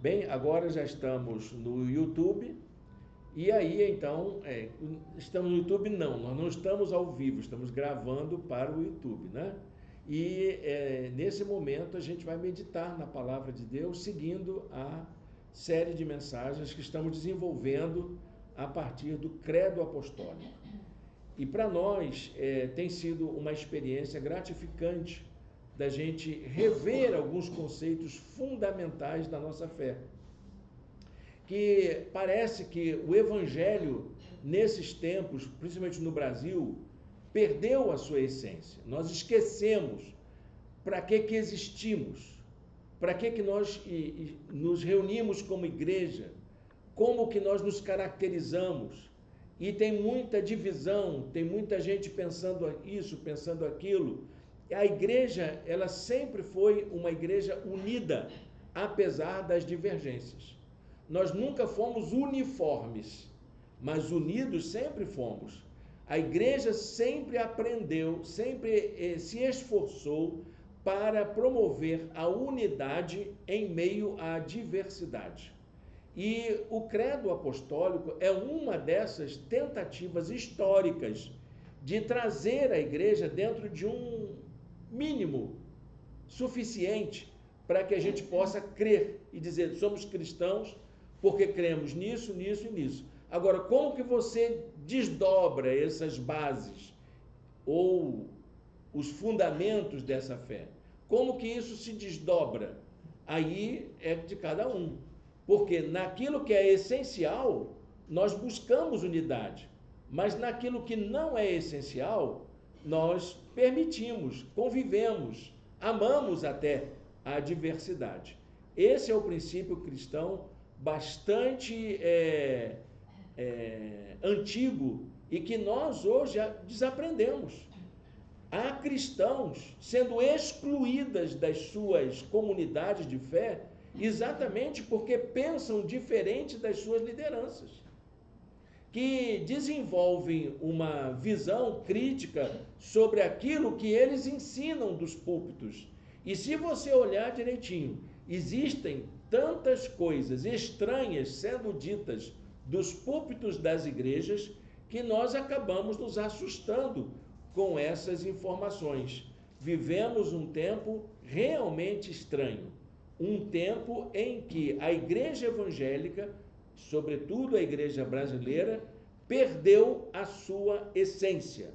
Bem, agora já estamos no YouTube, e aí então, estamos no YouTube? Não, nós não estamos ao vivo, estamos gravando para o YouTube, né? E nesse momento a gente vai meditar na Palavra de Deus, seguindo a série de mensagens que estamos desenvolvendo a partir do Credo Apostólico. E para nós tem sido uma experiência gratificante da gente rever alguns conceitos fundamentais da nossa fé. Que parece que o Evangelho, nesses tempos, principalmente no Brasil, perdeu a sua essência. Nós esquecemos para que existimos, para que nós nos reunimos como igreja, como que nós nos caracterizamos. E tem muita divisão, tem muita gente pensando isso, pensando aquilo. A igreja, ela sempre foi uma igreja unida, apesar das divergências. Nós nunca fomos uniformes, mas unidos sempre fomos. A igreja sempre aprendeu, sempre se esforçou para promover a unidade em meio à diversidade. E o Credo Apostólico é uma dessas tentativas históricas de trazer a igreja dentro de um mínimo suficiente para que a gente possa crer e dizer, somos cristãos porque cremos nisso, nisso e nisso. Agora, como que você desdobra essas bases ou os fundamentos dessa fé? Como que isso se desdobra? Aí é de cada um. Porque naquilo que é essencial, nós buscamos unidade. Mas naquilo que não é essencial, nós permitimos, convivemos, amamos até a diversidade. Esse é o princípio cristão bastante antigo e que nós hoje desaprendemos. Há cristãos sendo excluídas das suas comunidades de fé exatamente porque pensam diferente das suas lideranças, que desenvolvem uma visão crítica sobre aquilo que eles ensinam dos púlpitos. E se você olhar direitinho, existem tantas coisas estranhas sendo ditas dos púlpitos das igrejas que nós acabamos nos assustando com essas informações. Vivemos um tempo realmente estranho, um tempo em que a igreja evangélica, sobretudo a igreja brasileira, perdeu a sua essência.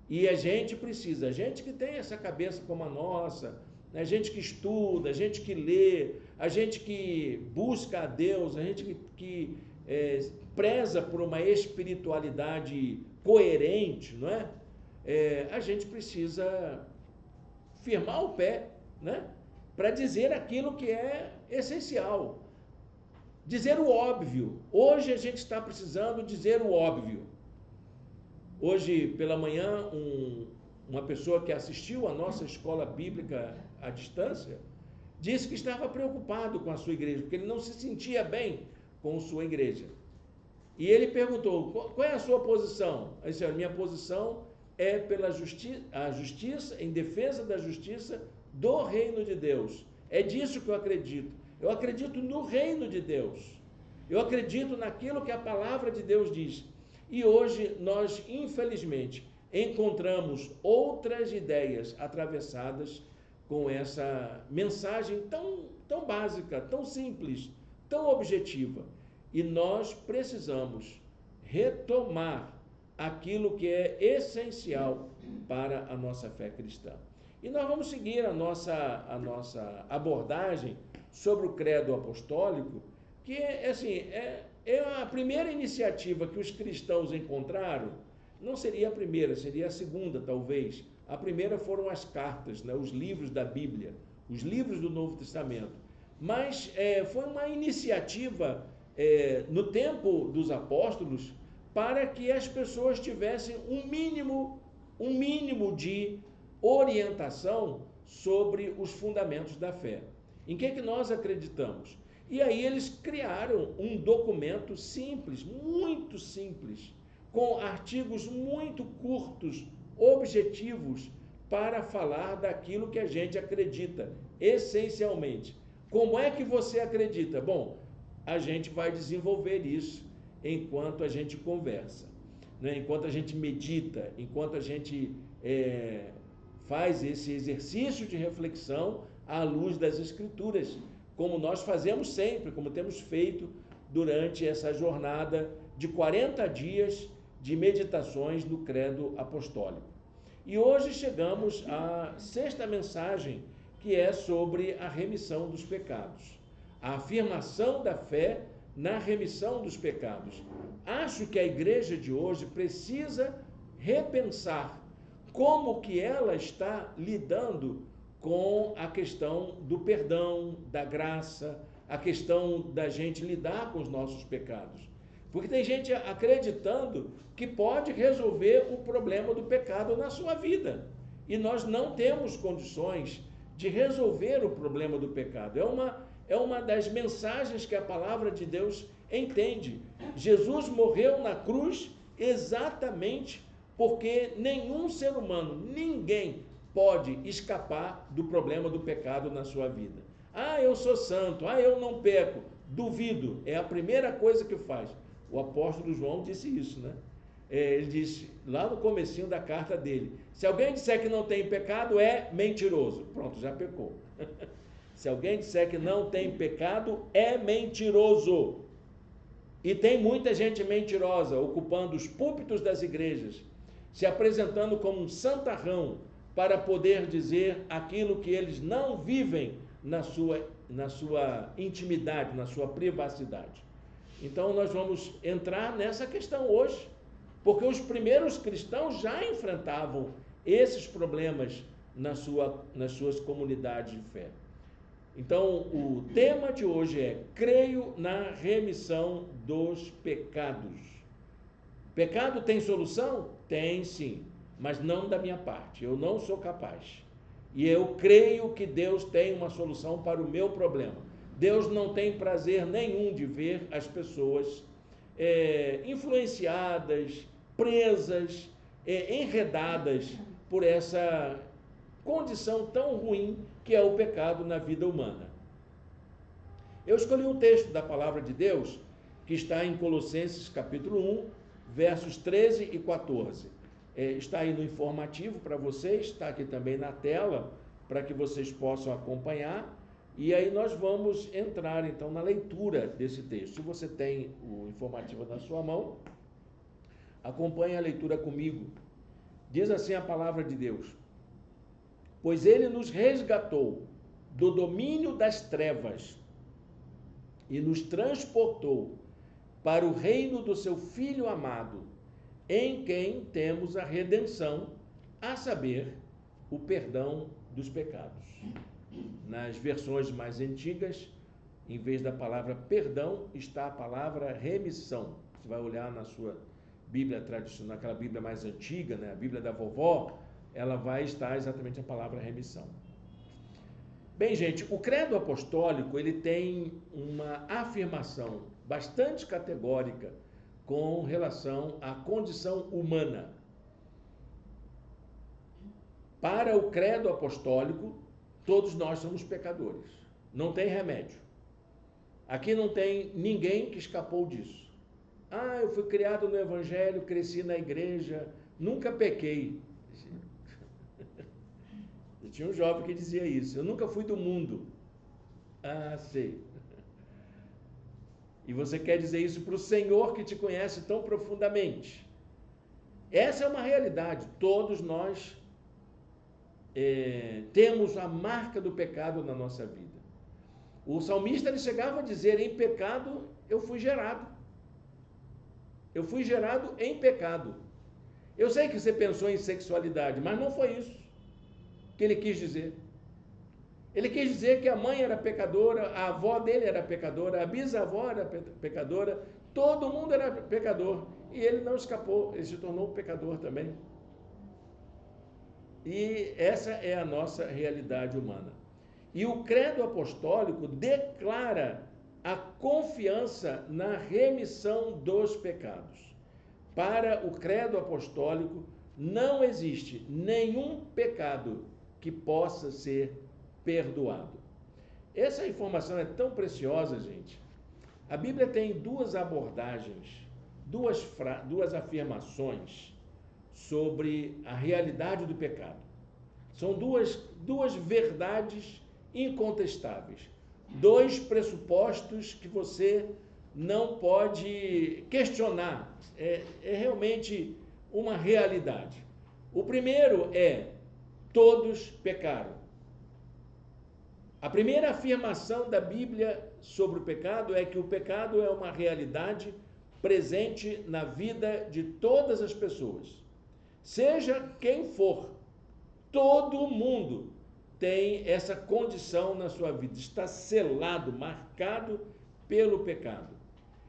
E a gente precisa, a gente que tem essa cabeça como a nossa, a gente que estuda, a gente que lê, a gente que busca a Deus, a gente que preza por uma espiritualidade coerente, não é? A gente precisa firmar o pé, né? Para dizer aquilo que é essencial. Dizer o óbvio. Hoje a gente está precisando dizer o óbvio. Hoje, pela manhã, uma pessoa que assistiu à nossa escola bíblica à distância, disse que estava preocupado com a sua igreja, porque ele não se sentia bem com a sua igreja. E ele perguntou, qual é a sua posição? Ele disse, a minha posição é pela justiça, em defesa da justiça do reino de Deus. É disso que eu acredito. Eu acredito no reino de Deus. Eu acredito naquilo que a palavra de Deus diz. E hoje nós, infelizmente, encontramos outras ideias atravessadas com essa mensagem tão básica, tão simples, tão objetiva. E nós precisamos retomar aquilo que é essencial para a nossa fé cristã. E nós vamos seguir a nossa abordagem sobre o credo apostólico, que é a primeira iniciativa que os cristãos encontraram. Não seria a primeira, seria a segunda, talvez. A primeira foram as cartas, né, os livros da Bíblia, os livros do Novo Testamento. Mas foi uma iniciativa no tempo dos apóstolos para que as pessoas tivessem um mínimo de orientação sobre os fundamentos da fé. Em que nós acreditamos? E aí eles criaram um documento simples, muito simples, com artigos muito curtos, objetivos, para falar daquilo que a gente acredita, essencialmente. Como é que você acredita? Bom, a gente vai desenvolver isso enquanto a gente conversa, né? Enquanto a gente medita, enquanto a gente faz esse exercício de reflexão à luz das Escrituras, como nós fazemos sempre, como temos feito durante essa jornada de 40 dias de meditações no Credo Apostólico. E hoje chegamos à sexta mensagem, que é sobre a remissão dos pecados, a afirmação da fé na remissão dos pecados. Acho que a igreja de hoje precisa repensar como que ela está lidando com a questão do perdão, da graça, a questão da gente lidar com os nossos pecados. Porque tem gente acreditando que pode resolver o problema do pecado na sua vida. E nós não temos condições de resolver o problema do pecado. É uma das mensagens que a palavra de Deus entende. Jesus morreu na cruz exatamente porque nenhum ser humano, ninguém pode escapar do problema do pecado na sua vida. Ah, eu sou santo, eu não peco. Duvido, é a primeira coisa que faz. O apóstolo João disse isso, né? Ele disse lá no comecinho da carta dele: se alguém disser que não tem pecado, é mentiroso. Pronto, já pecou. Se alguém disser que não tem pecado, é mentiroso. E tem muita gente mentirosa ocupando os púlpitos das igrejas, se apresentando como um santarrão para poder dizer aquilo que eles não vivem na sua intimidade, na sua privacidade. Então nós vamos entrar nessa questão hoje, porque os primeiros cristãos já enfrentavam esses problemas nas suas comunidades de fé. Então o tema de hoje é: creio na remissão dos pecados. Pecado tem solução? Tem sim, mas não da minha parte, eu não sou capaz. E eu creio que Deus tem uma solução para o meu problema. Deus não tem prazer nenhum de ver as pessoas influenciadas, presas, enredadas por essa condição tão ruim que é o pecado na vida humana. Eu escolhi um texto da palavra de Deus que está em Colossenses capítulo 1, versos 13 e 14. Está aí no informativo para vocês, está aqui também na tela para que vocês possam acompanhar. E aí nós vamos entrar então na leitura desse texto. Se você tem o informativo na sua mão, acompanhe a leitura comigo. Diz assim a palavra de Deus: pois ele nos resgatou do domínio das trevas e nos transportou para o reino do seu Filho amado, em quem temos a redenção, a saber, o perdão dos pecados. Nas versões mais antigas, em vez da palavra perdão, está a palavra remissão. Você vai olhar na sua Bíblia tradicional, aquela Bíblia mais antiga, né, a Bíblia da vovó, ela vai estar exatamente a palavra remissão. Bem, gente, o credo apostólico, ele tem uma afirmação bastante categórica com relação à condição humana. Para o credo apostólico, todos nós somos pecadores. Não tem remédio. Aqui não tem ninguém que escapou disso. Eu fui criado no Evangelho, cresci na igreja, nunca pequei. Tinha um jovem que dizia isso: eu nunca fui do mundo. Sei. E você quer dizer isso para o Senhor que te conhece tão profundamente. Essa é uma realidade. Todos nós temos a marca do pecado na nossa vida. O salmista, ele chegava a dizer: em pecado eu fui gerado. Eu fui gerado em pecado. Eu sei que você pensou em sexualidade, mas não foi isso que ele quis dizer. Ele quis dizer que a mãe era pecadora, a avó dele era pecadora, a bisavó era pecadora, todo mundo era pecador. E ele não escapou, ele se tornou pecador também. E essa é a nossa realidade humana. E o credo apostólico declara a confiança na remissão dos pecados. Para o credo apostólico, não existe nenhum pecado que possa ser perdoado. Essa informação é tão preciosa, gente. A Bíblia tem duas abordagens, duas afirmações sobre a realidade do pecado. São duas verdades incontestáveis, dois pressupostos que você não pode questionar. É realmente uma realidade. O primeiro é: todos pecaram. A primeira afirmação da Bíblia sobre o pecado é que o pecado é uma realidade presente na vida de todas as pessoas. Seja quem for, todo mundo tem essa condição na sua vida, está selado, marcado pelo pecado.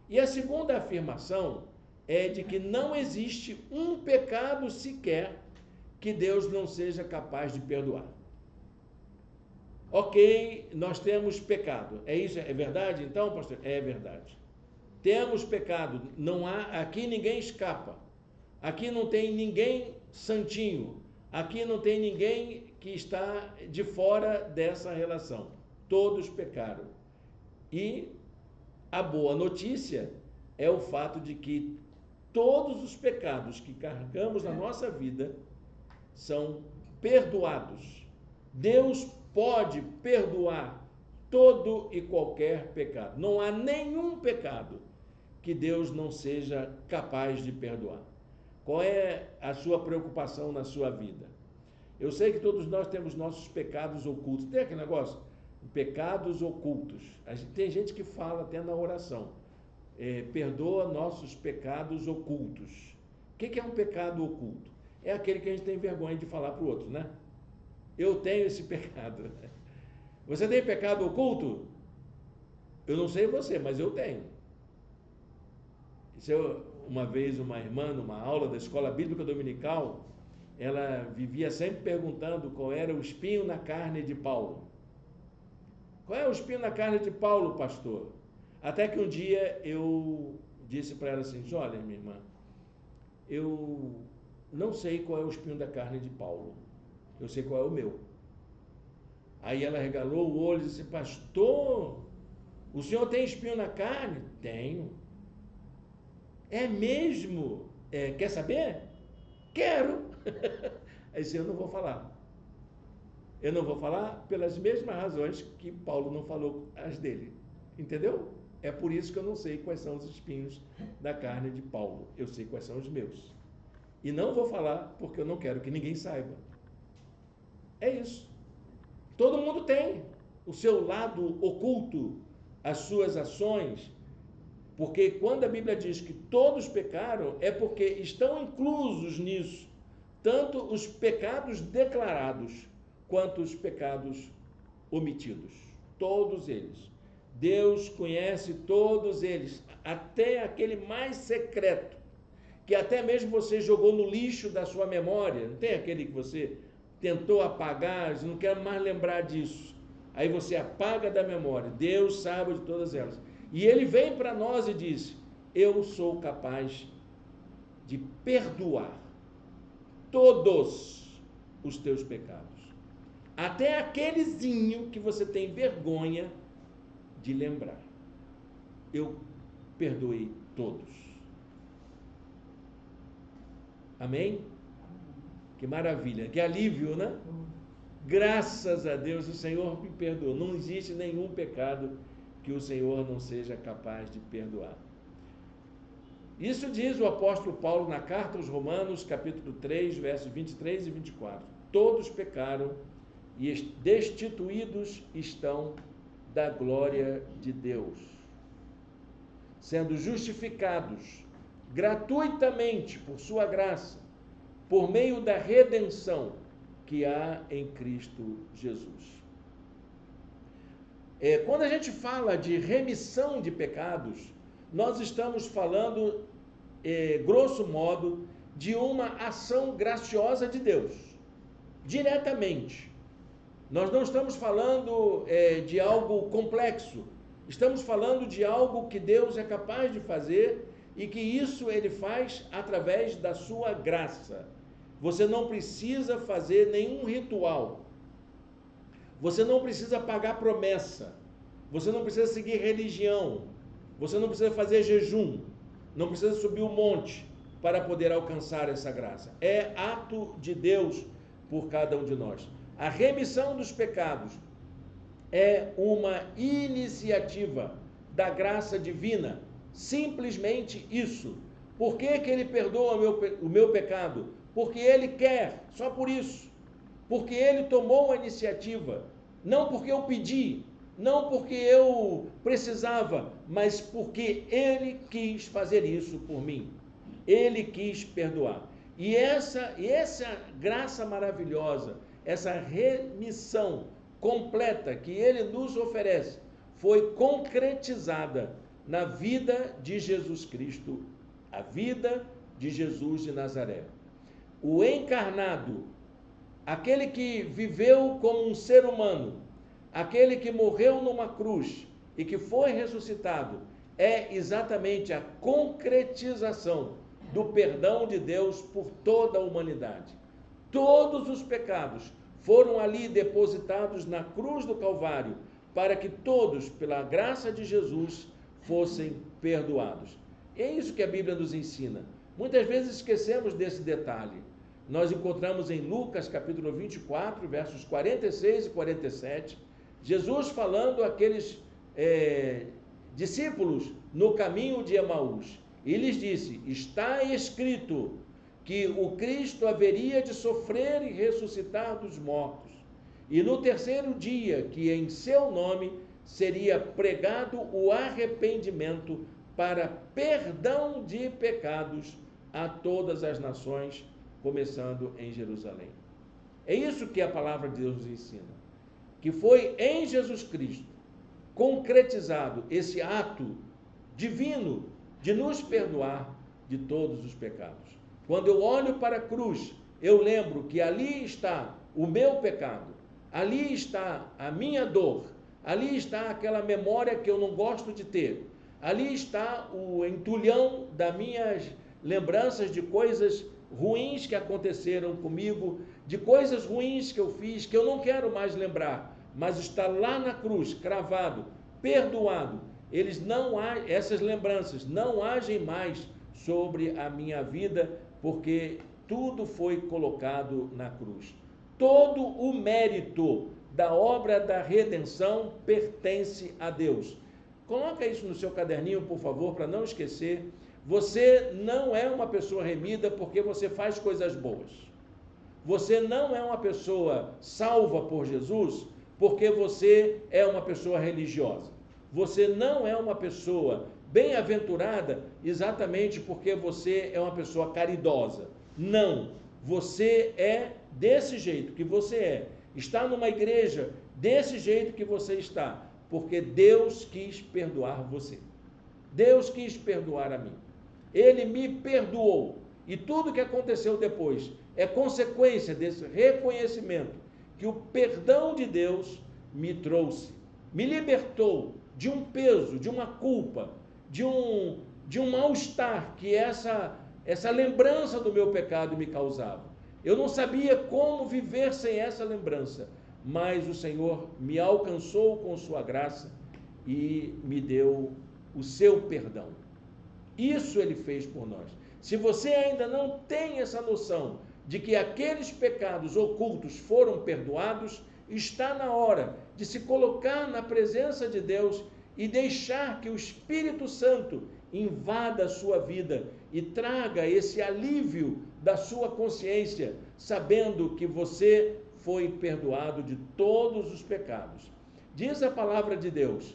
E a segunda afirmação é de que não existe um pecado sequer que Deus não seja capaz de perdoar. Ok, nós temos pecado. É isso? É verdade então, pastor? É verdade. Temos pecado. Não há, aqui ninguém escapa. Aqui não tem ninguém santinho. Aqui não tem ninguém que está de fora dessa relação. Todos pecaram. E a boa notícia é o fato de que todos os pecados que carregamos na nossa vida são perdoados. Deus pode perdoar todo e qualquer pecado. Não há nenhum pecado que Deus não seja capaz de perdoar. Qual é a sua preocupação na sua vida? Eu sei que todos nós temos nossos pecados ocultos. Tem aquele negócio? Pecados ocultos. Tem gente que fala até na oração. Perdoa nossos pecados ocultos. O que é um pecado oculto? É aquele que a gente tem vergonha de falar para o outro, né? Eu tenho esse pecado. Você tem pecado oculto? Eu não sei você, mas eu tenho. Uma vez uma irmã, numa aula da escola bíblica dominical, ela vivia sempre perguntando qual era o espinho na carne de Paulo. Qual é o espinho na carne de Paulo, pastor? Até que um dia eu disse para ela assim: olha, minha irmã, eu não sei qual é o espinho da carne de Paulo. Eu sei qual é o meu. Aí ela regalou o olho e disse: pastor, o senhor tem espinho na carne? Tenho. É mesmo? Quer saber? Quero. Aí disse: eu não vou falar. Eu não vou falar pelas mesmas razões que Paulo não falou as dele. Entendeu? É por isso que eu não sei quais são os espinhos da carne de Paulo. Eu sei quais são os meus. E não vou falar porque eu não quero que ninguém saiba. É isso. Todo mundo tem o seu lado oculto, as suas ações, porque quando a Bíblia diz que todos pecaram, é porque estão inclusos nisso, tanto os pecados declarados, quanto os pecados omitidos. Todos eles. Deus conhece todos eles, até aquele mais secreto, que até mesmo você jogou no lixo da sua memória. Não tem aquele que você tentou apagar, não quer mais lembrar disso. Aí você apaga da memória. Deus sabe de todas elas. E Ele vem para nós e diz: eu sou capaz de perdoar todos os teus pecados. Até aquelezinho que você tem vergonha de lembrar. Eu perdoei todos. Amém? Que maravilha, que alívio, né? Graças a Deus, o Senhor me perdoou. Não existe nenhum pecado que o Senhor não seja capaz de perdoar. Isso diz o apóstolo Paulo na carta aos Romanos, capítulo 3, versos 23 e 24. Todos pecaram e destituídos estão da glória de Deus, sendo justificados gratuitamente por sua graça, por meio da redenção que há em Cristo Jesus. Quando a gente fala de remissão de pecados, nós estamos falando, grosso modo, de uma ação graciosa de Deus, diretamente. Nós não estamos falando de algo complexo, estamos falando de algo que Deus é capaz de fazer e que isso Ele faz através da sua graça. Você não precisa fazer nenhum ritual. Você não precisa pagar promessa. Você não precisa seguir religião. Você não precisa fazer jejum. Não precisa subir o monte para poder alcançar essa graça. É ato de Deus por cada um de nós. A remissão dos pecados é uma iniciativa da graça divina. Simplesmente isso. Por que Ele perdoa o meu pecado? Porque Ele quer, só por isso. Porque Ele tomou a iniciativa. Não porque eu pedi, não porque eu precisava, mas porque Ele quis fazer isso por mim. Ele quis perdoar. E essa graça maravilhosa, essa remissão completa que Ele nos oferece, foi concretizada na vida de Jesus Cristo, a vida de Jesus de Nazaré. O encarnado, aquele que viveu como um ser humano, aquele que morreu numa cruz e que foi ressuscitado, é exatamente a concretização do perdão de Deus por toda a humanidade. Todos os pecados foram ali depositados na cruz do Calvário, para que todos, pela graça de Jesus, fossem perdoados. É isso que a Bíblia nos ensina. Muitas vezes esquecemos desse detalhe. Nós encontramos em Lucas capítulo 24, versos 46 e 47, Jesus falando àqueles discípulos no caminho de Emaús. E lhes disse: está escrito que o Cristo haveria de sofrer e ressuscitar dos mortos, e no terceiro dia, que em seu nome seria pregado o arrependimento para perdão de pecados a todas as nações, começando em Jerusalém. É isso que a palavra de Deus nos ensina, que foi em Jesus Cristo concretizado esse ato divino de nos perdoar de todos os pecados. Quando eu olho para a cruz, eu lembro que ali está o meu pecado, ali está a minha dor, ali está aquela memória que eu não gosto de ter, ali está o entulhão das minhas lembranças de coisas ruins que aconteceram comigo, de coisas ruins que eu fiz, que eu não quero mais lembrar, mas está lá na cruz, cravado, perdoado. Essas lembranças não agem mais sobre a minha vida, porque tudo foi colocado na cruz. Todo o mérito da obra da redenção pertence a Deus. Coloca isso no seu caderninho, por favor, para não esquecer. Você não é uma pessoa remida porque você faz coisas boas. Você não é uma pessoa salva por Jesus porque você é uma pessoa religiosa. Você não é uma pessoa bem-aventurada exatamente porque você é uma pessoa caridosa. Não, você é desse jeito que você é. Está numa igreja desse jeito que você está, porque Deus quis perdoar você. Deus quis perdoar a mim. Ele me perdoou. E tudo que aconteceu depois é consequência desse reconhecimento que o perdão de Deus me trouxe, me libertou de um peso, de uma culpa, de um mal-estar que essa lembrança do meu pecado me causava. Eu não sabia como viver sem essa lembrança, mas o Senhor me alcançou com sua graça e me deu o seu perdão. Isso Ele fez por nós. Se você ainda não tem essa noção de que aqueles pecados ocultos foram perdoados, está na hora de se colocar na presença de Deus e deixar que o Espírito Santo invada a sua vida e traga esse alívio da sua consciência, sabendo que você foi perdoado de todos os pecados. Diz a palavra de Deus,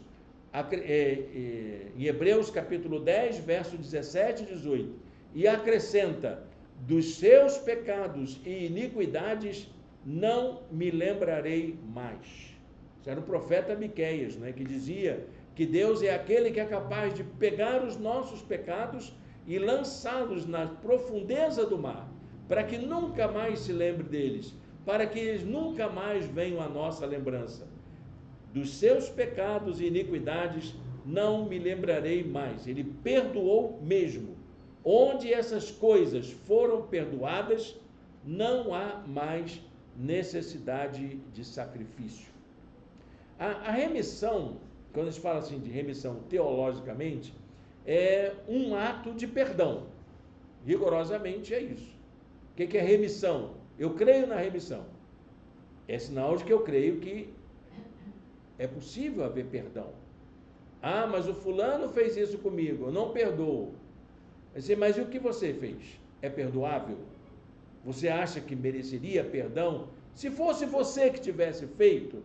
em Hebreus capítulo 10, verso 17 e 18, e acrescenta: dos seus pecados e iniquidades não me lembrarei mais. Isso era o profeta Miqueias, né, que dizia que Deus é aquele que é capaz de pegar os nossos pecados e lançá-los na profundeza do mar, para que nunca mais se lembre deles, para que eles nunca mais venham à nossa lembrança. Dos seus pecados e iniquidades não me lembrarei mais. Ele perdoou mesmo. Onde essas coisas foram perdoadas, não há mais necessidade de sacrifício. A remissão, quando a gente fala assim de remissão teologicamente, é um ato de perdão. Rigorosamente é isso. O que é remissão? Eu creio na remissão. É sinal de que eu creio que é possível haver perdão. Ah, mas o fulano fez isso comigo, eu não perdoo. Mas e o que você fez? É perdoável? Você acha que mereceria perdão? Se fosse você que tivesse feito,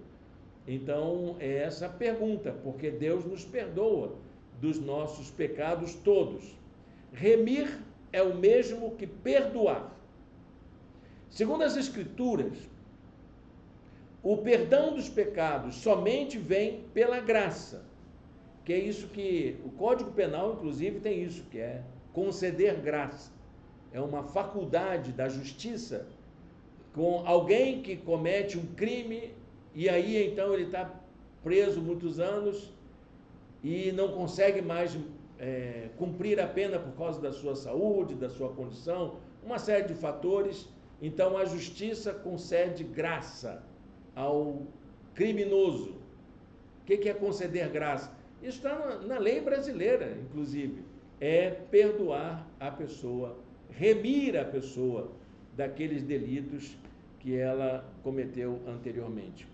então é essa a pergunta, porque Deus nos perdoa dos nossos pecados todos. Remir é o mesmo que perdoar. Segundo as Escrituras, o perdão dos pecados somente vem pela graça, que é isso que o Código Penal, inclusive, tem isso, que é conceder graça. É uma faculdade da justiça com alguém que comete um crime e aí então ele está preso muitos anos e não consegue mais cumprir a pena por causa da sua saúde, da sua condição, uma série de fatores. Então a justiça concede graça ao criminoso. O que é conceder graça? Isso está na lei brasileira, inclusive. É perdoar a pessoa, remir a pessoa daqueles delitos que ela cometeu anteriormente.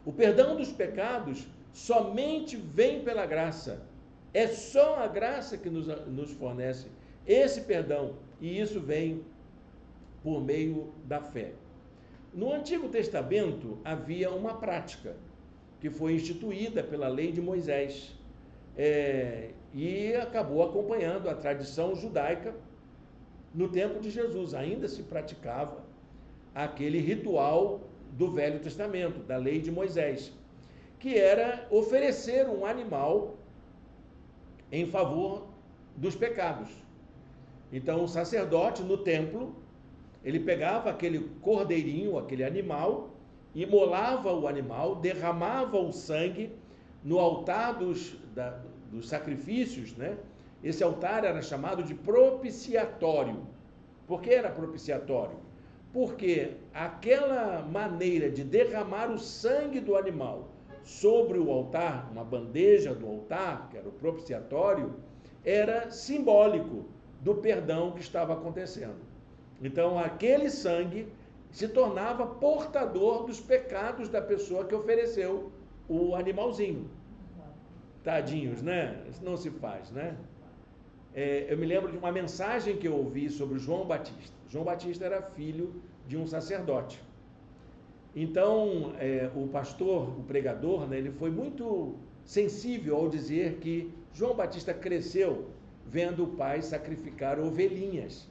O perdão dos pecados somente vem pela graça. É só a graça que nos fornece esse perdão, e isso vem por meio da fé. No Antigo Testamento havia uma prática que foi instituída pela lei de Moisés e acabou acompanhando a tradição judaica no tempo de Jesus. Ainda se praticava aquele ritual do Velho Testamento, da lei de Moisés, que era oferecer um animal em favor dos pecados. Então o sacerdote no templo, ele pegava aquele cordeirinho, aquele animal, imolava o animal, derramava o sangue no altar dos sacrifícios, né? Esse altar era chamado de propiciatório. Por que era propiciatório? Porque aquela maneira de derramar o sangue do animal sobre o altar, uma bandeja do altar, que era o propiciatório, era simbólico do perdão que estava acontecendo. Então, aquele sangue se tornava portador dos pecados da pessoa que ofereceu o animalzinho. Tadinhos, né? Isso não se faz, né? Eu me lembro de uma mensagem que eu ouvi sobre João Batista. João Batista era filho de um sacerdote. Então, o pastor, o pregador, né, ele foi muito sensível ao dizer que João Batista cresceu vendo o pai sacrificar ovelhinhas,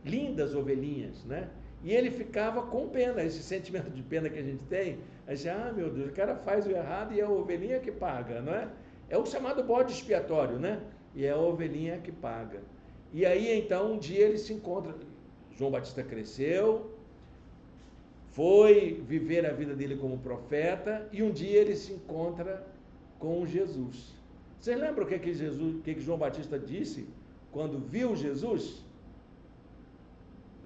lindas ovelhinhas, né? E ele ficava com pena, esse sentimento de pena que a gente tem, a gente, meu Deus, o cara faz o errado e é a ovelhinha que paga, não é? É o chamado bode expiatório, né? E é a ovelhinha que paga. E aí, então, um dia ele se encontra, João Batista cresceu, foi viver a vida dele como profeta, e um dia ele se encontra com Jesus. Vocês lembram o que João Batista disse quando viu Jesus?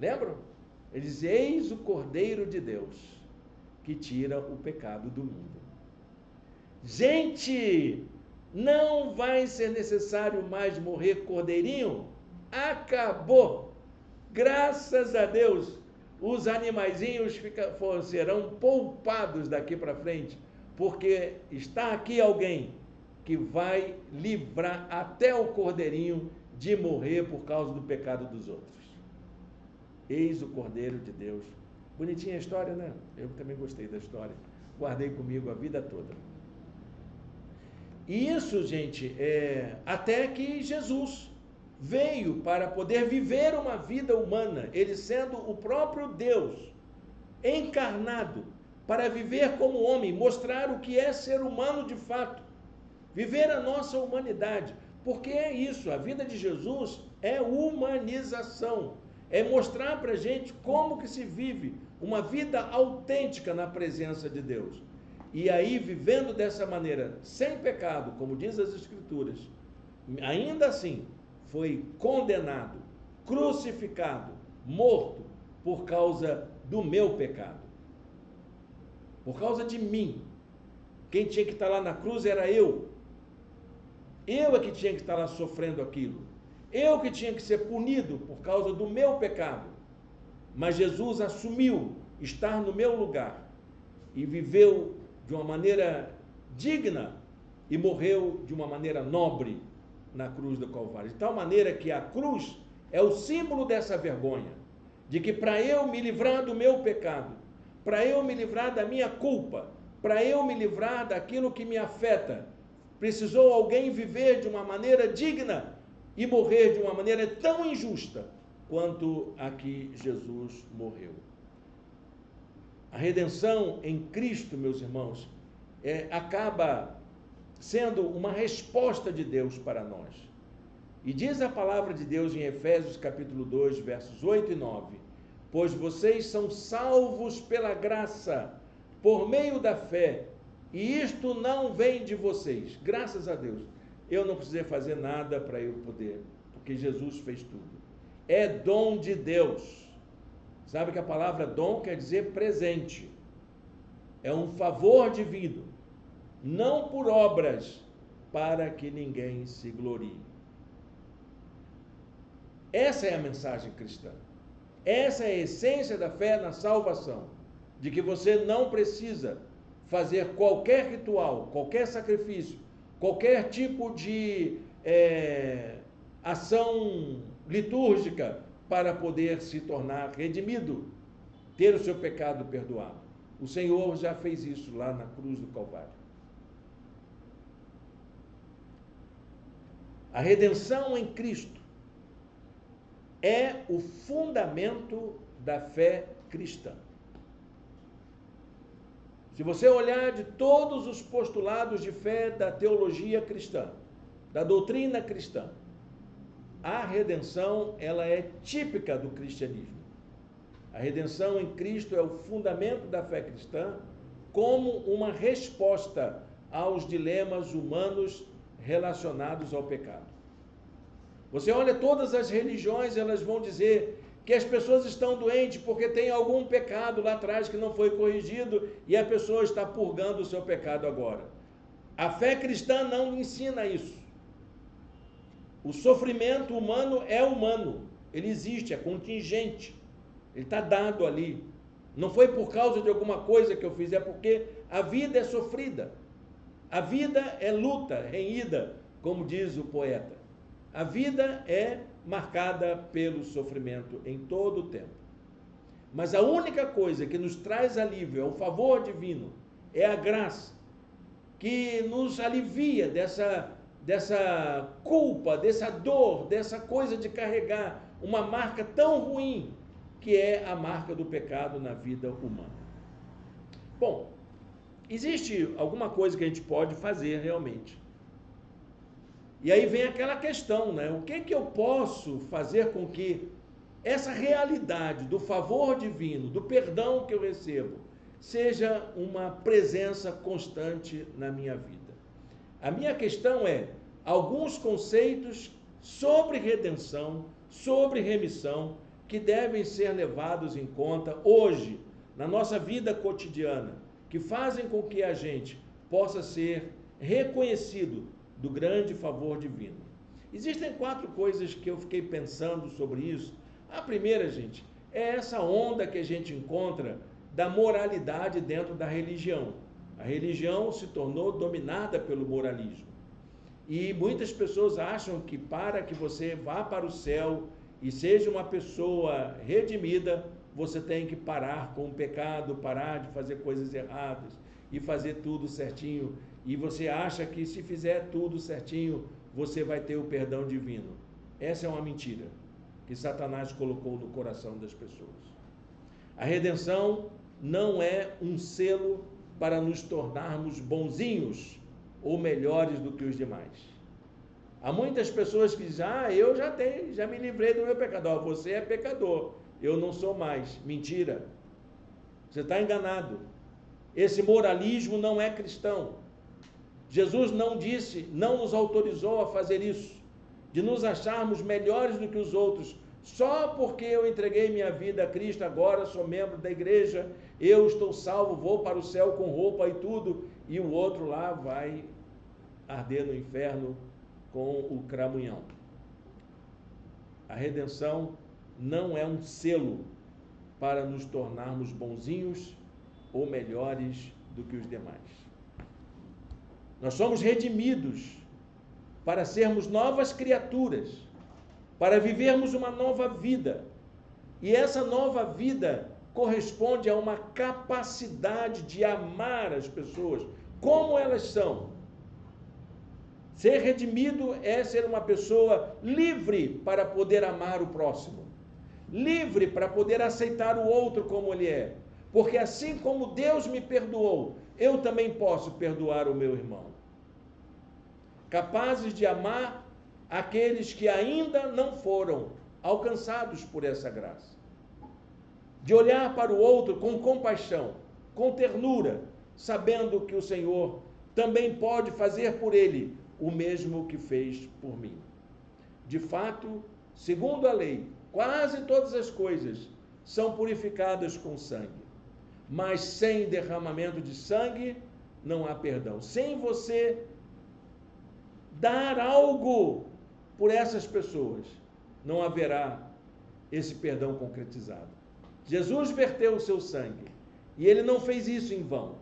Lembram? Ele diz: eis o Cordeiro de Deus, que tira o pecado do mundo. Gente, não vai ser necessário mais morrer cordeirinho? Acabou! Graças a Deus, os animaizinhos serão poupados daqui para frente, porque está aqui alguém que vai livrar até o cordeirinho de morrer por causa do pecado dos outros. Eis o Cordeiro de Deus. Bonitinha a história, né? Eu também gostei da história. Guardei comigo a vida toda. E isso, gente, até que Jesus veio para poder viver uma vida humana, ele sendo o próprio Deus, encarnado, para viver como homem, mostrar o que é ser humano de fato, viver a nossa humanidade, porque é isso, a vida de Jesus é humanização, é mostrar para a gente como que se vive uma vida autêntica na presença de Deus. E aí, vivendo dessa maneira, sem pecado, como diz as Escrituras, ainda assim, foi condenado, crucificado, morto, por causa do meu pecado. Por causa de mim. Quem tinha que estar lá na cruz era eu. Eu é que tinha que estar lá sofrendo aquilo. Eu que tinha que ser punido por causa do meu pecado. Mas Jesus assumiu estar no meu lugar e viveu de uma maneira digna e morreu de uma maneira nobre na cruz do Calvário. De tal maneira que a cruz é o símbolo dessa vergonha, de que para eu me livrar do meu pecado, para eu me livrar da minha culpa, para eu me livrar daquilo que me afeta, precisou alguém viver de uma maneira digna e morrer de uma maneira tão injusta quanto a que Jesus morreu. A redenção em Cristo, meus irmãos, acaba sendo uma resposta de Deus para nós. E diz a palavra de Deus em Efésios capítulo 2, versos 8 e 9, pois vocês são salvos pela graça, por meio da fé, e isto não vem de vocês, graças a Deus. Eu não precisei fazer nada para eu poder, porque Jesus fez tudo. É dom de Deus. Sabe que a palavra dom quer dizer presente. É um favor divino, não por obras, para que ninguém se glorie. Essa é a mensagem cristã. Essa é a essência da fé na salvação, de que você não precisa fazer qualquer ritual, qualquer sacrifício, qualquer tipo de ação litúrgica para poder se tornar redimido, ter o seu pecado perdoado. O Senhor já fez isso lá na cruz do Calvário. A redenção em Cristo é o fundamento da fé cristã. Se você olhar de todos os postulados de fé da teologia cristã, da doutrina cristã, a redenção, ela é típica do cristianismo. A redenção em Cristo é o fundamento da fé cristã, como uma resposta aos dilemas humanos relacionados ao pecado. Você olha todas as religiões, elas vão dizer que as pessoas estão doentes porque tem algum pecado lá atrás que não foi corrigido e a pessoa está purgando o seu pecado agora. A fé cristã não ensina isso. O sofrimento humano é humano, ele existe, é contingente, ele está dado ali. Não foi por causa de alguma coisa que eu fiz, é porque a vida é sofrida. A vida é luta, renhida, como diz o poeta. A vida é marcada pelo sofrimento em todo o tempo. Mas a única coisa que nos traz alívio é o favor divino, é a graça, que nos alivia dessa culpa, dessa dor, dessa coisa de carregar uma marca tão ruim, que é a marca do pecado na vida humana. Bom, existe alguma coisa que a gente pode fazer realmente. E aí vem aquela questão, né? O que eu posso fazer com que essa realidade do favor divino, do perdão que eu recebo, seja uma presença constante na minha vida? A minha questão é alguns conceitos sobre redenção, sobre remissão, que devem ser levados em conta hoje, na nossa vida cotidiana, que fazem com que a gente possa ser reconhecido do grande favor divino. Existem 4 coisas que eu fiquei pensando sobre isso. A primeira, gente, é essa onda que a gente encontra da moralidade dentro da religião. A religião se tornou dominada pelo moralismo. E muitas pessoas acham que para que você vá para o céu e seja uma pessoa redimida, você tem que parar com o pecado, parar de fazer coisas erradas e fazer tudo certinho. E você acha que se fizer tudo certinho, você vai ter o perdão divino. Essa é uma mentira que Satanás colocou no coração das pessoas. A redenção não é um selo para nos tornarmos bonzinhos ou melhores do que os demais. Há muitas pessoas que dizem, eu já me livrei do meu pecado. Você é pecador, eu não sou mais. Mentira. Você está enganado. Esse moralismo não é cristão. Jesus não disse, não nos autorizou a fazer isso, de nos acharmos melhores do que os outros, só porque eu entreguei minha vida a Cristo, agora sou membro da igreja, eu estou salvo, vou para o céu com roupa e tudo, e o outro lá vai arder no inferno com o cramunhão. A redenção não é um selo para nos tornarmos bonzinhos ou melhores do que os demais. Nós somos redimidos para sermos novas criaturas, para vivermos uma nova vida. E essa nova vida corresponde a uma capacidade de amar as pessoas como elas são. Ser redimido é ser uma pessoa livre para poder amar o próximo, livre para poder aceitar o outro como ele é, porque assim como Deus me perdoou, eu também posso perdoar o meu irmão. Capazes de amar aqueles que ainda não foram alcançados por essa graça, de olhar para o outro com compaixão, com ternura, sabendo que o Senhor também pode fazer por ele o mesmo que fez por mim. De fato, segundo a lei, quase todas as coisas são purificadas com sangue, mas sem derramamento de sangue não há perdão. Sem você dar algo por essas pessoas, não haverá esse perdão concretizado. Jesus verteu o seu sangue, e ele não fez isso em vão.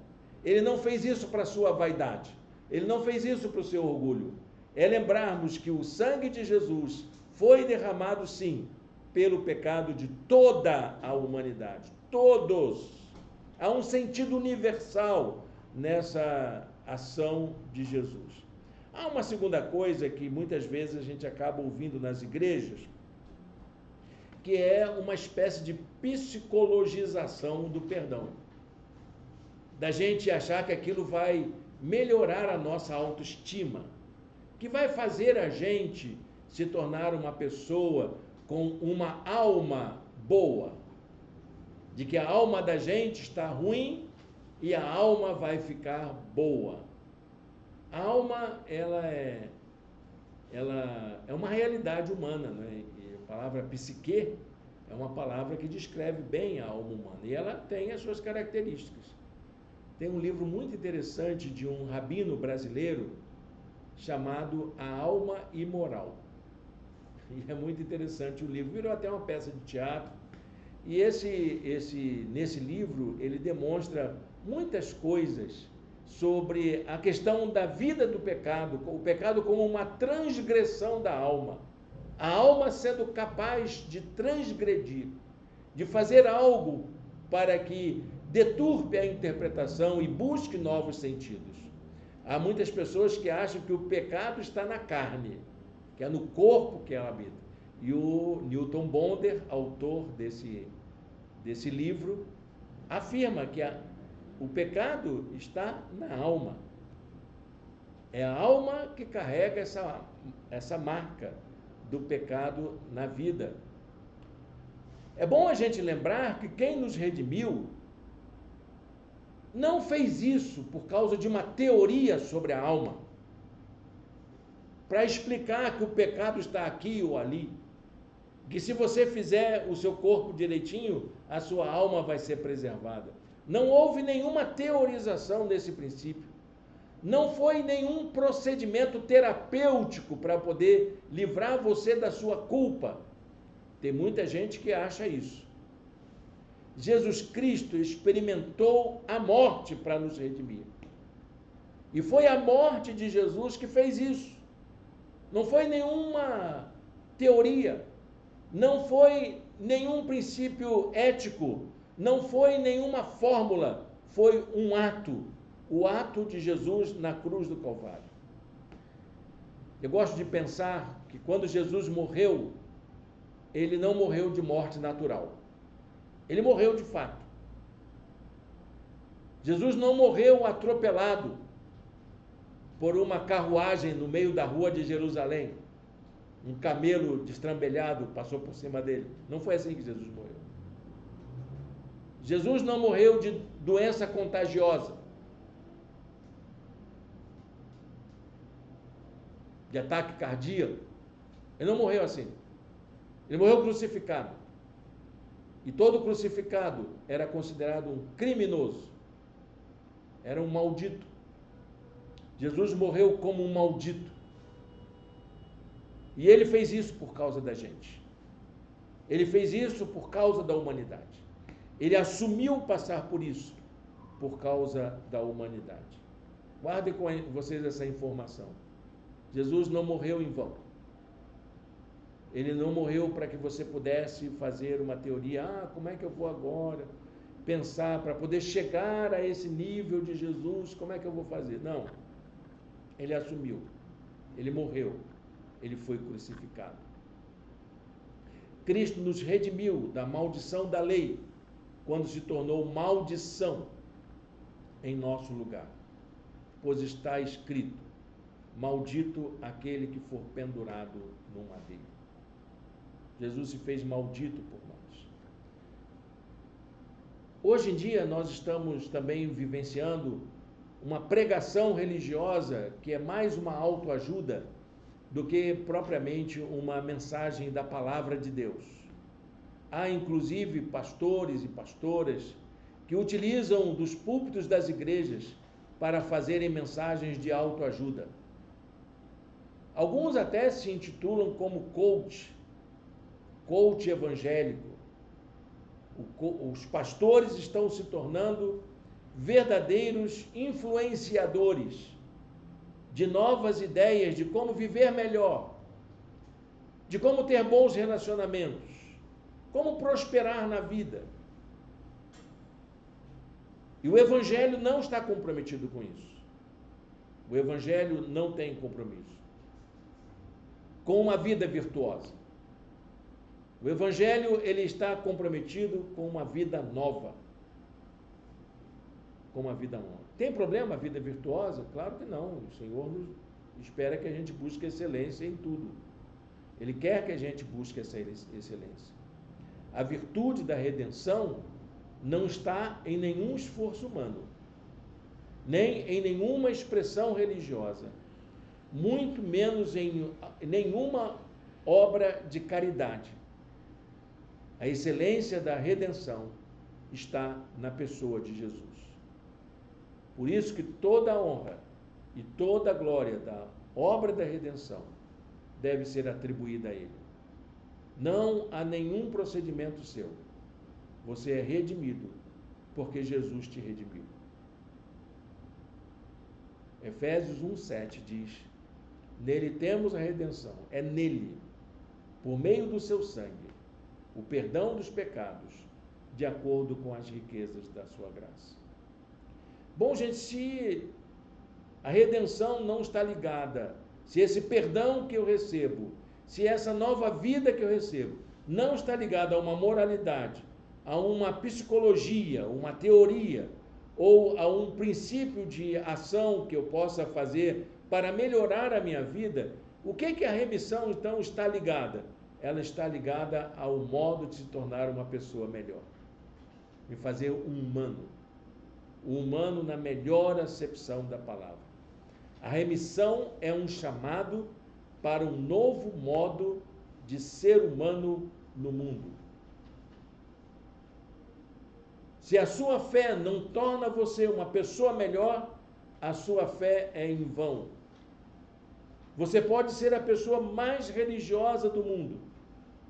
Ele não fez isso para a sua vaidade. Ele não fez isso para o seu orgulho. É lembrarmos que o sangue de Jesus foi derramado, sim, pelo pecado de toda a humanidade. Todos. Há um sentido universal nessa ação de Jesus. Há uma segunda coisa que muitas vezes a gente acaba ouvindo nas igrejas, que é uma espécie de psicologização do perdão. Da gente achar que aquilo vai melhorar a nossa autoestima, que vai fazer a gente se tornar uma pessoa com uma alma boa, de que a alma da gente está ruim e a alma vai ficar boa. A alma, ela é uma realidade humana, né? E a palavra psique é uma palavra que descreve bem a alma humana, e ela tem as suas características. Tem um livro muito interessante de um rabino brasileiro chamado A Alma Imoral. E é muito interessante o livro, virou até uma peça de teatro. E nesse livro ele demonstra muitas coisas sobre a questão da vida do pecado, o pecado como uma transgressão da alma. A alma sendo capaz de transgredir, de fazer algo para que deturpe a interpretação e busque novos sentidos. Há muitas pessoas que acham que o pecado está na carne, que é no corpo que ela habita. E o Newton Bonder, autor desse livro, afirma que o pecado está na alma. É a alma que carrega essa marca do pecado na vida. É bom a gente lembrar que quem nos redimiu não fez isso por causa de uma teoria sobre a alma, para explicar que o pecado está aqui ou ali, que se você fizer o seu corpo direitinho, a sua alma vai ser preservada. Não houve nenhuma teorização desse princípio. Não foi nenhum procedimento terapêutico para poder livrar você da sua culpa. Tem muita gente que acha isso. Jesus Cristo experimentou a morte para nos redimir. E foi a morte de Jesus que fez isso. Não foi nenhuma teoria, não foi nenhum princípio ético, não foi nenhuma fórmula, foi um ato, o ato de Jesus na cruz do Calvário. Eu gosto de pensar que quando Jesus morreu, ele não morreu de morte natural. Ele morreu de fato. Jesus não morreu atropelado por uma carruagem no meio da rua de Jerusalém. Um camelo destrambelhado passou por cima dele. Não foi assim que Jesus morreu. Jesus não morreu de doença contagiosa, de ataque cardíaco. Ele não morreu assim. Ele morreu crucificado. E todo crucificado era considerado um criminoso. Era um maldito. Jesus morreu como um maldito. E ele fez isso por causa da gente. Ele fez isso por causa da humanidade. Ele assumiu passar por isso por causa da humanidade. Guardem com vocês essa informação. Jesus não morreu em vão. Ele não morreu para que você pudesse fazer uma teoria, como é que eu vou agora pensar para poder chegar a esse nível de Jesus, como é que eu vou fazer? Não. Ele assumiu. Ele morreu. Ele foi crucificado. Cristo nos redimiu da maldição da lei, quando se tornou maldição em nosso lugar. Pois está escrito: maldito aquele que for pendurado no madeiro. Jesus se fez maldito por nós. Hoje em dia nós estamos também vivenciando uma pregação religiosa que é mais uma autoajuda do que propriamente uma mensagem da palavra de Deus. Há inclusive pastores e pastoras que utilizam dos púlpitos das igrejas para fazerem mensagens de autoajuda. Alguns até se intitulam como coach evangélico. Os pastores estão se tornando verdadeiros influenciadores de novas ideias de como viver melhor, de como ter bons relacionamentos, como prosperar na vida. E o Evangelho não está comprometido com isso. O Evangelho não tem compromisso com uma vida virtuosa. O Evangelho, ele está comprometido com uma vida nova. Com uma vida nova. Tem problema a vida virtuosa? Claro que não. O Senhor nos espera que a gente busque excelência em tudo. Ele quer que a gente busque essa excelência. A virtude da redenção não está em nenhum esforço humano, nem em nenhuma expressão religiosa, muito menos em nenhuma obra de caridade. A excelência da redenção está na pessoa de Jesus. Por isso que toda a honra e toda a glória da obra da redenção deve ser atribuída a Ele. Não há nenhum procedimento seu. Você é redimido porque Jesus te redimiu. Efésios 1:7 diz: nele temos a redenção, é nele, por meio do seu sangue, o perdão dos pecados, de acordo com as riquezas da sua graça. Bom, gente, se a redenção não está ligada, se esse perdão que eu recebo, se essa nova vida que eu recebo, não está ligada a uma moralidade, a uma psicologia, uma teoria, ou a um princípio de ação que eu possa fazer para melhorar a minha vida, o que a remissão então está ligada? Ela está ligada ao modo de se tornar uma pessoa melhor, me fazer um humano. O humano na melhor acepção da palavra. A remissão é um chamado para um novo modo de ser humano no mundo. Se a sua fé não torna você uma pessoa melhor, a sua fé é em vão. Você pode ser a pessoa mais religiosa do mundo.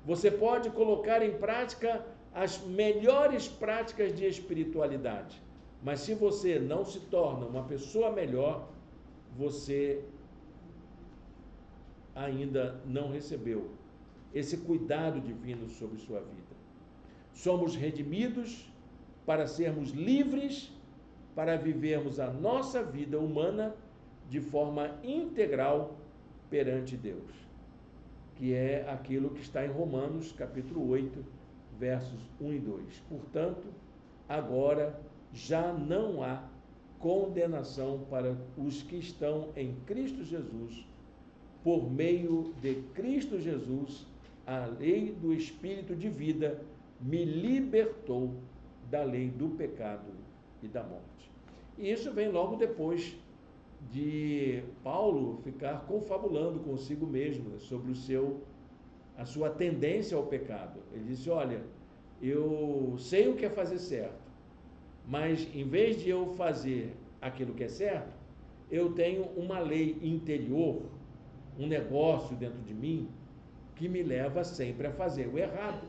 Você pode colocar em prática as melhores práticas de espiritualidade. Mas se você não se torna uma pessoa melhor, você ainda não recebeu esse cuidado divino sobre sua vida. Somos redimidos para sermos livres, para vivermos a nossa vida humana de forma integral perante Deus, que é aquilo que está em Romanos, capítulo 8, versos 1 e 2. Portanto, agora já não há condenação para os que estão em Cristo Jesus. Por meio de Cristo Jesus, a lei do Espírito de vida me libertou da lei do pecado e da morte. E isso vem logo depois de Paulo ficar confabulando consigo mesmo sobre a sua tendência ao pecado. Ele disse: olha, eu sei o que é fazer certo, mas em vez de eu fazer aquilo que é certo, eu tenho uma lei interior, um negócio dentro de mim, que me leva sempre a fazer o errado.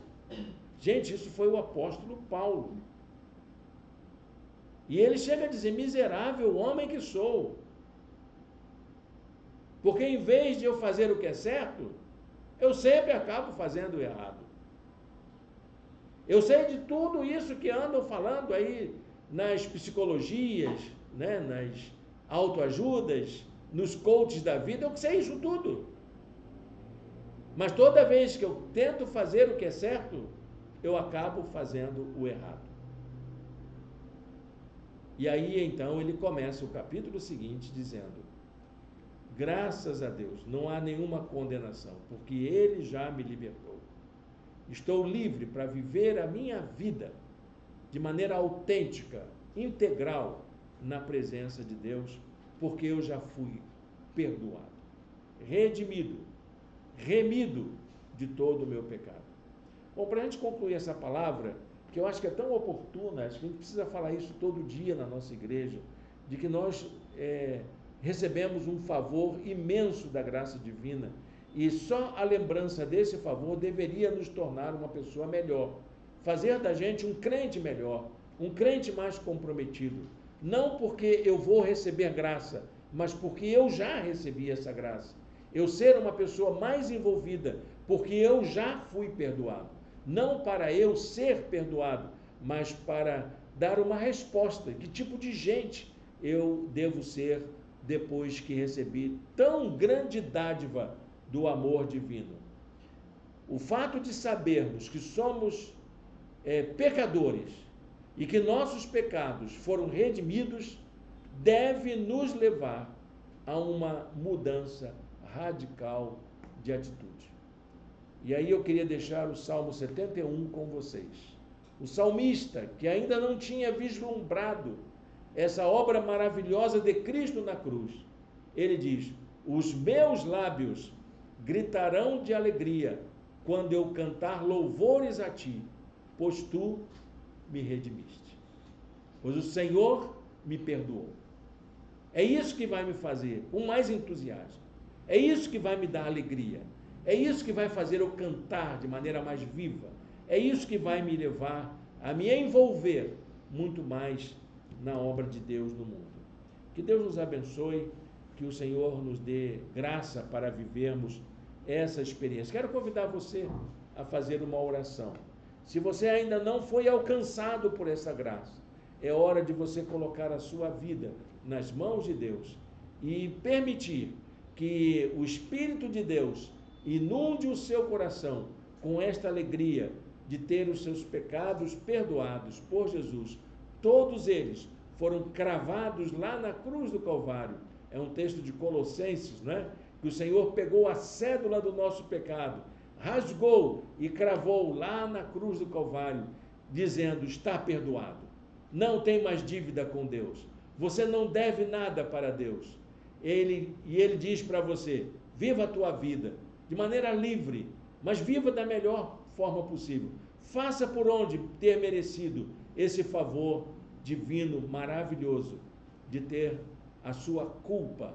Gente, isso foi o apóstolo Paulo. E ele chega a dizer, miserável homem que sou. Porque em vez de eu fazer o que é certo, eu sempre acabo fazendo o errado. Eu sei de tudo isso que andam falando aí nas psicologias, né, nas autoajudas, nos coaches da vida, eu sei isso tudo. Mas toda vez que eu tento fazer o que é certo, eu acabo fazendo o errado. E aí então ele começa o capítulo seguinte dizendo, graças a Deus, não há nenhuma condenação, porque ele já me libertou. Estou livre para viver a minha vida de maneira autêntica, integral, na presença de Deus, porque eu já fui perdoado, redimido, remido de todo o meu pecado. Bom, para a gente concluir essa palavra, que eu acho que é tão oportuna, acho que a gente precisa falar isso todo dia na nossa igreja, de que nós recebemos um favor imenso da graça divina, e só a lembrança desse favor deveria nos tornar uma pessoa melhor, fazer da gente um crente melhor, um crente mais comprometido, não porque eu vou receber graça, mas porque eu já recebi essa graça. Eu ser uma pessoa mais envolvida, porque eu já fui perdoado. Não para eu ser perdoado, mas para dar uma resposta. Que tipo de gente eu devo ser depois que recebi tão grande dádiva do amor divino? O fato de sabermos que somos pecadores e que nossos pecados foram redimidos deve nos levar a uma mudança radical de atitude. E aí eu queria deixar o Salmo 71 com vocês. O salmista, que ainda não tinha vislumbrado essa obra maravilhosa de Cristo na cruz, ele diz, os meus lábios gritarão de alegria quando eu cantar louvores a ti, pois tu me redimiste. Pois o Senhor me perdoou. É isso que vai me fazer com mais entusiasmo. É isso que vai me dar alegria. É isso que vai fazer eu cantar de maneira mais viva. É isso que vai me levar a me envolver muito mais na obra de Deus no mundo. Que Deus nos abençoe, que o Senhor nos dê graça para vivermos essa experiência. Quero convidar você a fazer uma oração. Se você ainda não foi alcançado por essa graça, é hora de você colocar a sua vida nas mãos de Deus e permitir que o Espírito de Deus inunde o seu coração com esta alegria de ter os seus pecados perdoados por Jesus. Todos eles foram cravados lá na cruz do Calvário. É um texto de Colossenses, né? Que o Senhor pegou a cédula do nosso pecado, rasgou e cravou lá na cruz do Calvário, dizendo, está perdoado. Não tem mais dívida com Deus. Você não deve nada para Deus. Ele diz para você, viva a tua vida de maneira livre, mas viva da melhor forma possível. Faça por onde ter merecido esse favor divino, maravilhoso, de ter a sua culpa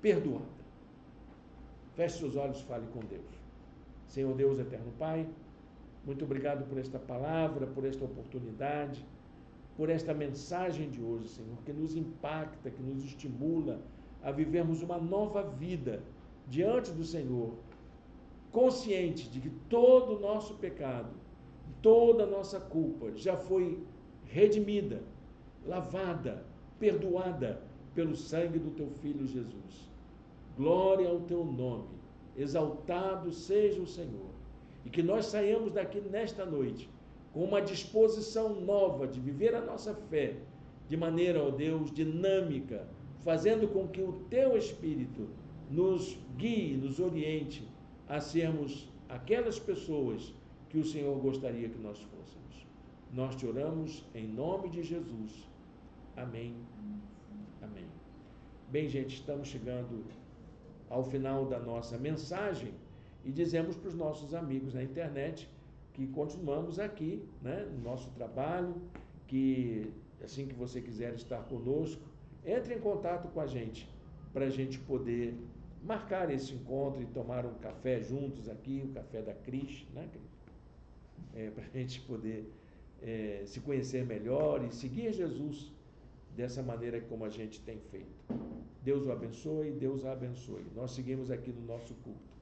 perdoada. Feche seus olhos e fale com Deus. Senhor Deus, eterno Pai, muito obrigado por esta palavra, por esta oportunidade, por esta mensagem de hoje, Senhor, que nos impacta, que nos estimula a vivermos uma nova vida diante do Senhor, consciente de que todo o nosso pecado, toda a nossa culpa já foi redimida, lavada, perdoada pelo sangue do Teu Filho Jesus. Glória ao Teu nome, exaltado seja o Senhor, e que nós saiamos daqui nesta noite com uma disposição nova de viver a nossa fé de maneira, ó Deus, dinâmica, fazendo com que o Teu Espírito nos guie, nos oriente a sermos aquelas pessoas que o Senhor gostaria que nós fôssemos. Nós te oramos em nome de Jesus. Amém. Amém. Bem, gente, estamos chegando ao final da nossa mensagem e dizemos para os nossos amigos na internet que continuamos aqui, né, no nosso trabalho, que assim que você quiser estar conosco, entre em contato com a gente, para a gente poder marcar esse encontro e tomar um café juntos aqui, o café da Cris, né, Cris? Para a gente poder se conhecer melhor e seguir Jesus dessa maneira como a gente tem feito. Deus o abençoe, Deus a abençoe. Nós seguimos aqui no nosso culto.